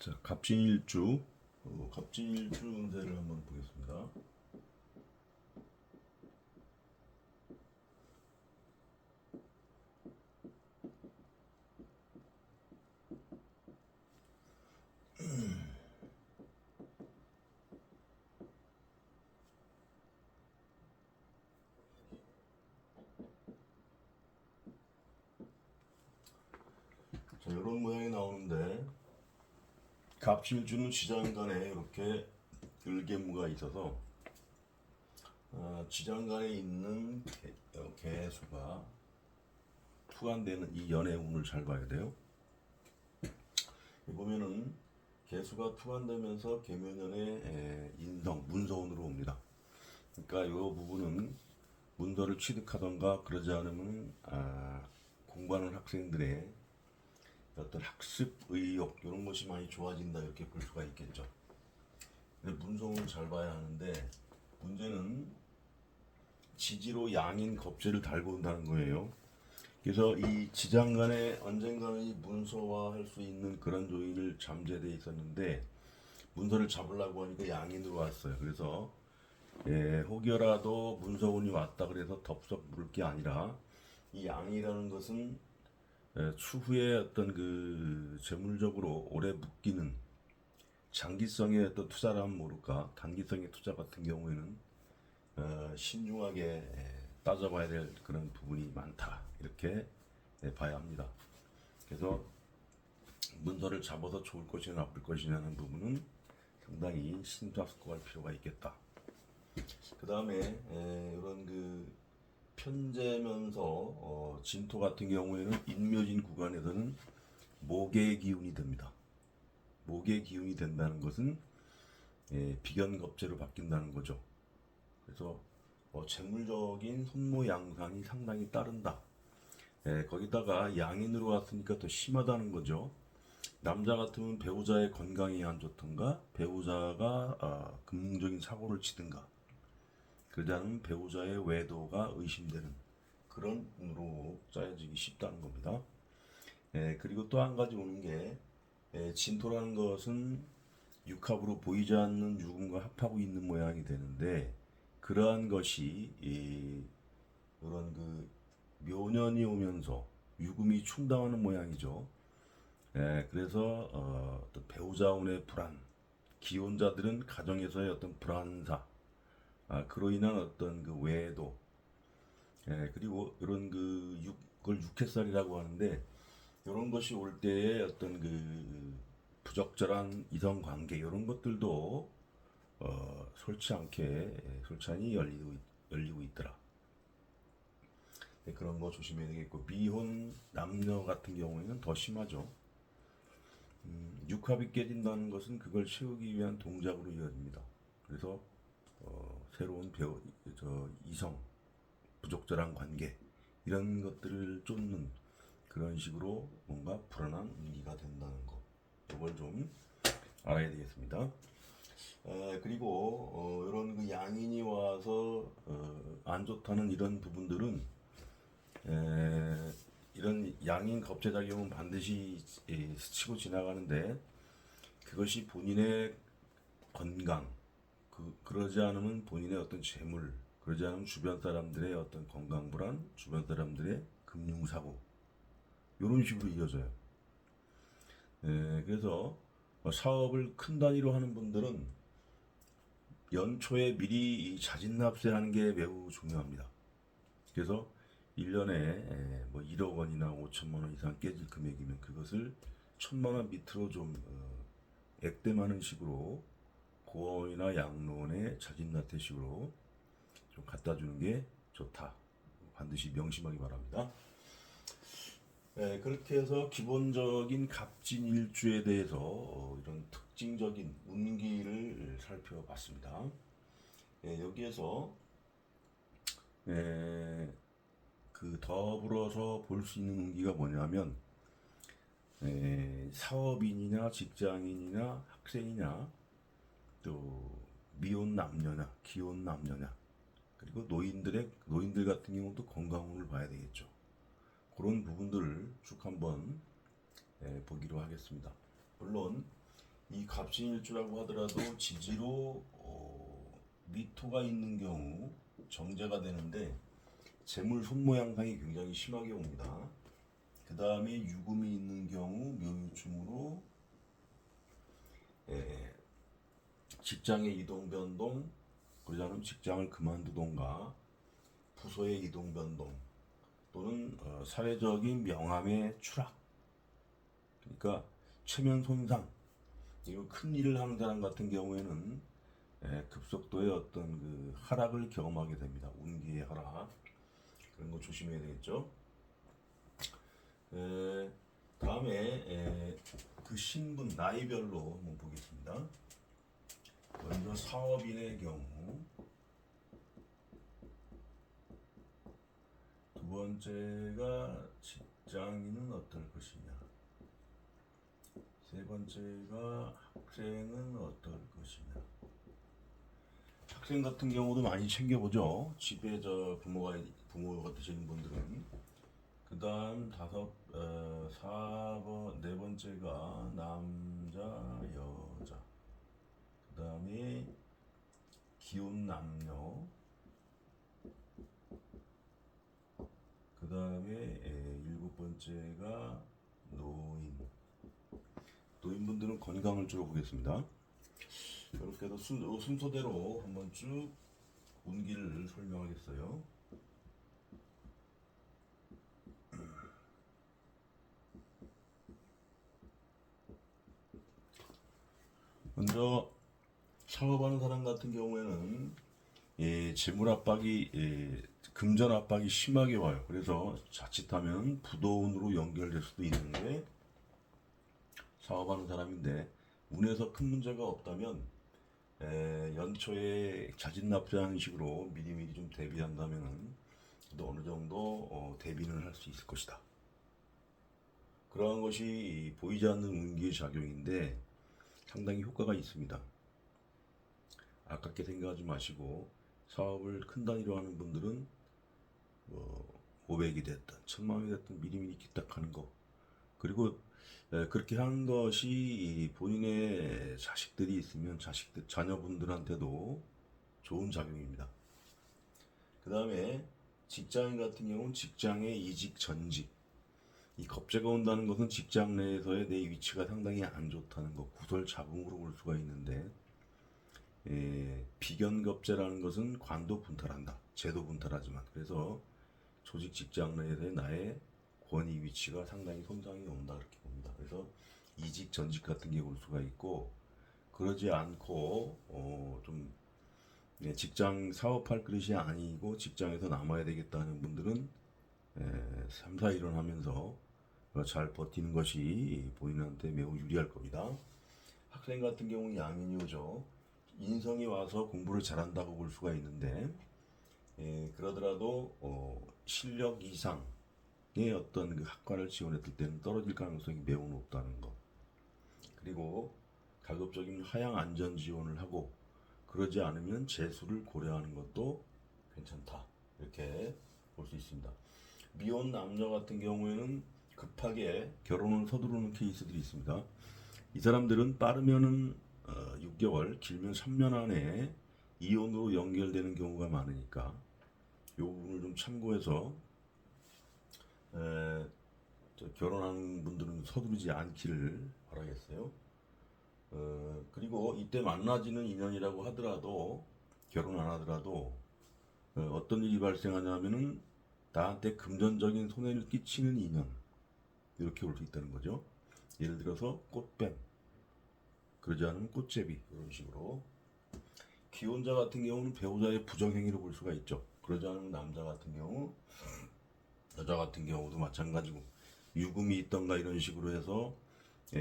자, 갑진일주, 갑진일주 운세를 한번 보겠습니다. 자, 이런 모양이 나오는데 갑진일주는 지장간에 이렇게 을개무가 있어서 지장간에 있는 개수가 투한되는 이 연의 운을 잘 봐야 돼요. 보면은 개수가 투한되면서 계묘년의 인성, 문서운으로 옵니다. 그러니까 이 부분은 문서를 취득하던가 그러지 않으면 공부하는 학생들의 어떤 학습 의욕 이런 것이 많이 좋아진다 이렇게 볼 수가 있겠죠. 근데 문서운을 잘 봐야 하는데 문제는 지지로 양인 겁재를 달고 온다는 거예요. 그래서 이 지장간에 언젠가는 이 문서화할 수 있는 그런 조인을 잠재돼 있었는데 문서를 잡으려고 하니까 양인으로 왔어요. 그래서 혹여라도 문서운이 왔다 그래서 덥석 물을 게 아니라 이 양이라는 것은 추후에 어떤 그 재물적으로 오래 묶이는 장기성의 어떤 투자라면 모를까 단기성의 투자 같은 경우에는 신중하게 따져봐야 될 그런 부분이 많다 이렇게 봐야 합니다. 그래서 문서를 잡아서 좋을 것이냐 나쁠 것이냐는 부분은 상당히 심사숙고할 필요가 있겠다. 그 다음에 이런 그 편재면서 진토 같은 경우에는 인묘진 구간에서는 목의 기운이 됩니다. 목의 기운이 된다는 것은 비견겁재로 바뀐다는 거죠. 그래서 재물적인 손모 양상이 상당히 따른다. 거기다가 양인으로 왔으니까 더 심하다는 거죠. 남자 같으면 배우자의 건강이 안 좋던가 배우자가 금융적인 사고를 치든가 그러지 않으면 배우자의 외도가 의심되는 그런 운으로 짜여지기 쉽다는 겁니다. 그리고 또 한 가지 오는 게 진토라는 것은 육합으로 보이지 않는 유금과 합하고 있는 모양이 되는데 그러한 것이 이런 그 묘년이 오면서 유금이 충당하는 모양이죠. 그래서 어떤 배우자운의 불안, 기혼자들은 가정에서의 어떤 불안사, 그로 인한 어떤 그 외도, 그리고 이런 그걸 육해살이라고 하는데 이런 것이 올 때의 어떤 그 부적절한 이성 관계 이런 것들도 솔찬히 열리고 있더라. 그런 거 조심해야 되겠고 미혼 남녀 같은 경우에는 더 심하죠. 육합이 깨진다는 것은 그걸 채우기 위한 동작으로 이어집니다. 그래서 새로운 이성, 부적절한 관계 이런 것들을 쫓는 그런 식으로 뭔가 불안한 운기가 된다는 거. 이걸 좀 알아야 되겠습니다. 그리고 이런 그 양인이 와서 안 좋다는 이런 부분들은 이런 양인 겁재작용은 반드시 스치고 지나가는데 그것이 본인의 건강 그러지 않으면 본인의 어떤 재물 그러지 않으면 주변 사람들의 어떤 건강 불안 주변 사람들의 금융 사고 이런 식으로 이어져요. 그래서 사업을 큰 단위로 하는 분들은 연초에 미리 자진납세하는 게 매우 중요합니다. 그래서 1년에 뭐 1억 원이나 5천만 원 이상 깨질 금액이면 그것을 1천만 원 밑으로 좀 액땜하는 식으로 고원이나 양로원의 자진납세식으로 좀 갖다 주는 게 좋다. 반드시 명심하기 바랍니다. 그렇게 해서 기본적인 갑진일주에 대해서 이런 특징적인 운기를 살펴봤습니다. 여기에서 그 더불어서 볼 수 있는 운기가 뭐냐면 사업인이나 직장인이나 학생이냐 또 미혼 남녀냐 기혼 남녀냐 그리고 노인들 같은 경우도 건강운을 봐야 되겠죠. 그런 부분들을 쭉 한번 보기로 하겠습니다. 물론 이 갑신일주라고 하더라도 지지로 미토가 있는 경우 정제가 되는데 재물 손모 양상이 굉장히 심하게 옵니다. 그 다음에 유금이 있는 경우 묘유충으로 직장의 이동 변동, 그러지 않으면 직장을 그만두던가 부서의 이동 변동 또는 사회적인 명함의 추락, 그러니까 체면 손상, 그리고 큰 일을 하는 사람 같은 경우에는 급속도의 어떤 그 하락을 경험하게 됩니다. 운기의 하락, 그런 거 조심해야 되겠죠. 다음에 그 신분 나이별로 한번 보겠습니다. 먼저 사업인의 경우, 두 번째가 직장인은 어떨 것이냐, 세 번째가 학생은 어떨 것이냐. 학생 같은 경우도 많이 챙겨보죠. 집에 부모가 되시는 분들은. 그 다음 네 번째가 남자, 여자. 그 다음에 기혼 남녀. 그 다음에 일곱 번째가 노인. 노인분들은 건강을 주로 보겠습니다. 이렇게 해서 순서대로 한번 쭉 운기를 설명하겠어요. 먼저 사업하는 사람 같은 경우에는 재물 압박이 금전 압박이 심하게 와요. 그래서 자칫하면 부도운으로 연결될 수도 있는 게 사업하는 사람인데, 운에서 큰 문제가 없다면 연초에 자진납자하는 식으로 미리미리 좀 대비한다면 또 어느 정도 대비는 할 수 있을 것이다. 그러한 것이 보이지 않는 운기의 작용인데 상당히 효과가 있습니다. 아깝게 생각하지 마시고, 사업을 큰 단위로 하는 분들은 500이 됐든 1000만원이 됐든 미리미리 기탁하는 거, 그리고 그렇게 하는 것이 본인의 자식들이 있으면 자녀분들한테도 좋은 작용입니다. 그 다음에 직장인 같은 경우는 직장의 이직 전직, 이 겁재가 온다는 것은 직장 내에서의 내 위치가 상당히 안 좋다는 것, 구설잡음으로 볼 수가 있는데, 비견겁재라는 것은 관도 분탈한다, 제도 분탈하지만, 그래서 조직 직장 내에서의 나의 권위 위치가 상당히 손상이 온다, 그렇게 봅니다. 그래서 이직 전직 같은 게 올 수가 있고, 그러지 않고 좀 직장 사업할 그릇이 아니고 직장에서 남아야 되겠다는 분들은 3, 4일은 하면서 잘 버티는 것이 본인한테 매우 유리할 겁니다. 학생 같은 경우는 양인이 오죠. 인성이 와서 공부를 잘한다고 볼 수가 있는데, 그러더라도 실력 이상의 어떤 그 학과를 지원했을 때는 떨어질 가능성이 매우 높다는 것. 그리고 가급적이면 하향 안전 지원을 하고, 그러지 않으면 재수를 고려하는 것도 괜찮다, 이렇게 볼 수 있습니다. 미혼 남녀 같은 경우에는 급하게 결혼을 서두르는 케이스들이 있습니다. 이 사람들은 빠르면은 6개월, 길면 3년 안에 이혼으로 연결되는 경우가 많으니까 이 부분을 좀 참고해서 결혼하는 분들은 서두르지 않기를 바라겠어요. 그리고 이때 만나지는 인연이라고 하더라도, 결혼 안 하더라도 어떤 일이 발생하냐면은 나한테 금전적인 손해를 끼치는 인연, 이렇게 올 수 있다는 거죠. 예를 들어서 꽃뱀, 그러지 않으면 꽃제비, 이런 식으로. 기혼자 같은 경우는 배우자의 부정행위로 볼 수가 있죠. 그러지 않으면 남자 같은 경우, 여자 같은 경우도 마찬가지고, 유금이 있던가 이런 식으로 해서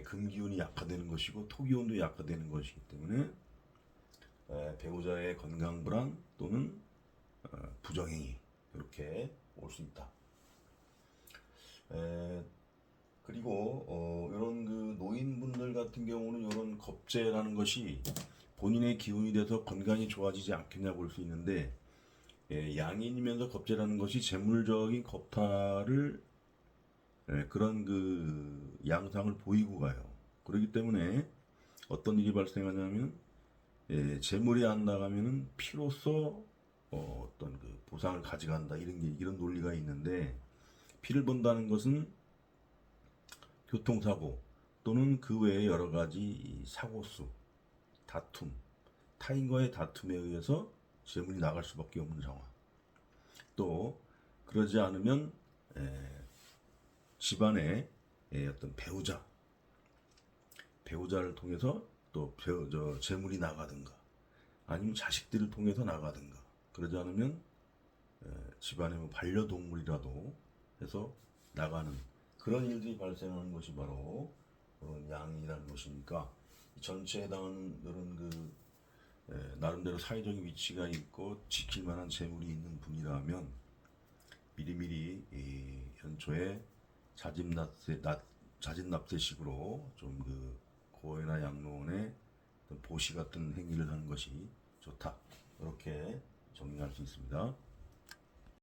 금기운이 약화되는 것이고 토기운도 약화되는 것이기 때문에 배우자의 건강 불안 또는 부정행위, 이렇게 올 수 있다. 그리고 이런 그 노인분들 같은 경우는 이런 겁재라는 것이 본인의 기운이 돼서 건강이 좋아지지 않겠냐 볼 수 있는데, 양인이면서 겁재라는 것이 재물적인 겁탈을 그런 그 양상을 보이고 가요. 그렇기 때문에 어떤 일이 발생하냐면 재물이 안 나가면은 피로써 어떤 그 보상을 가져간다 이런 논리가 있는데 피를 본다는 것은 교통사고 또는 그 외에 여러 가지 이 사고수, 다툼, 타인과의 다툼에 의해서 재물이 나갈 수밖에 없는 상황. 또 그러지 않으면 집안의 어떤 배우자를 통해서 또 재물이 나가든가 아니면 자식들을 통해서 나가든가 그러지 않으면 집안의 뭐 반려동물이라도 해서 나가는 그런 일들이 발생하는 것이 바로 양이라는 것이니까 전체에 해당하는 그런 나름대로 사회적인 위치가 있고 지킬 만한 재물이 있는 분이라면 미리미리 연초에 자진납세식으로 좀 고해나 양로원에 보시 같은 행위를 하는 것이 좋다. 이렇게 정리할 수 있습니다.